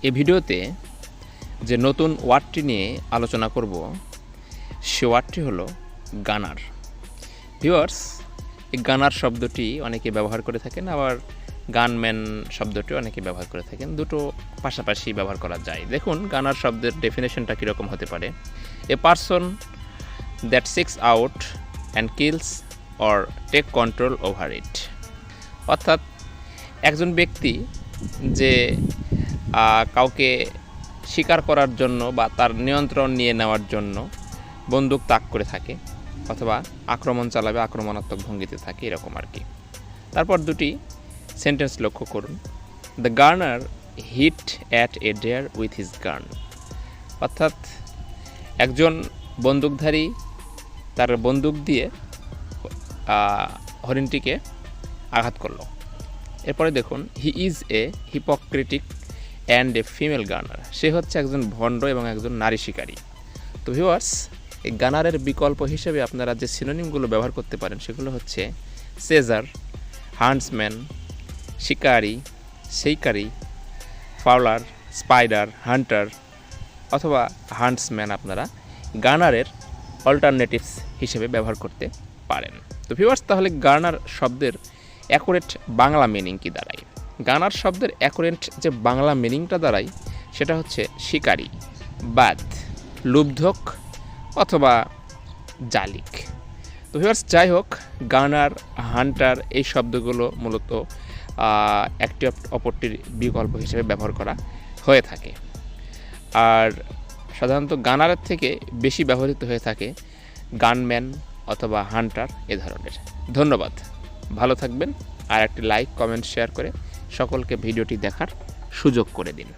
এই ভিডিওতে যে নতুন ওয়ার্ডটি নিয়ে আলোচনা করব সে ওয়ার্ডটি হলো গানার। ভিউয়ার্স, এই গানার শব্দটি অনেকে ব্যবহার করে থাকেন, আবার গানম্যান শব্দটি অনেকে ব্যবহার করে থাকেন। দুটো পাশাপাশি ব্যবহার করা যায়। দেখুন গানার শব্দের ডেফিনেশনটা কীরকম হতে পারে। A person that seeks out and kills or take control over it. অর্থাৎ একজন ব্যক্তি যে কাউকে শিকার করার জন্য বা তার নিয়ন্ত্রণ নিয়ে নেওয়ার জন্য বন্দুক তাক করে থাকে অথবা আক্রমণ চালাবে, আক্রমণাত্মক ভঙ্গিতে থাকে, এরকম আর কি। তারপর দুটি সেন্টেন্স লক্ষ্য করুন। The gunner hit at a deer with his gun. অর্থাৎ একজন বন্দুকধারী তার বন্দুক দিয়ে হরিণটিকে আঘাত করল। এরপরে দেখুন, he is a hypocritic and a female garner. সে হচ্ছে একজন ভণ্ড এবং একজন নারী শিকারী। তো ভিউয়ার্স, এই গানারের বিকল্প হিসেবে আপনারা যে সিনোনিমগুলো ব্যবহার করতে পারেন সেগুলো হচ্ছে চেজার, হান্টসম্যান, শিকারি, সেইকারি, ফাউলার, স্পাইডার, হান্টার অথবা হান্টসম্যান আপনারা গানারের অল্টারনেটিভস হিসেবে ব্যবহার করতে পারেন। তো ভিউয়ার্স, তাহলে গানার শব্দের অ্যাকুরেট বাংলা মিনিং কি দাঁড়ায়? গানার শব্দের অ্যাকুরেট যে বাংলা মিনিংটা দাঁড়ায় সেটা হচ্ছে শিকারী, বাদ, লুব্ধক অথবা জালিক। তো ভিউয়ার্স, যাই হোক, গানার, হান্টার এই শব্দগুলো মূলত একটি অপরটির বিকল্প হিসেবে ব্যবহার করা হয়ে থাকে। আর সাধারণত গানারের থেকে বেশি ব্যবহৃত হয়ে থাকে গানম্যান অথবা হান্টার এ ধরনের। ধন্যবাদ, ভালো থাকবেন। আর একটি লাইক, কমেন্ট, শেয়ার করে সকলকে ভিডিওটি দেখার সুযোগ করে দিন।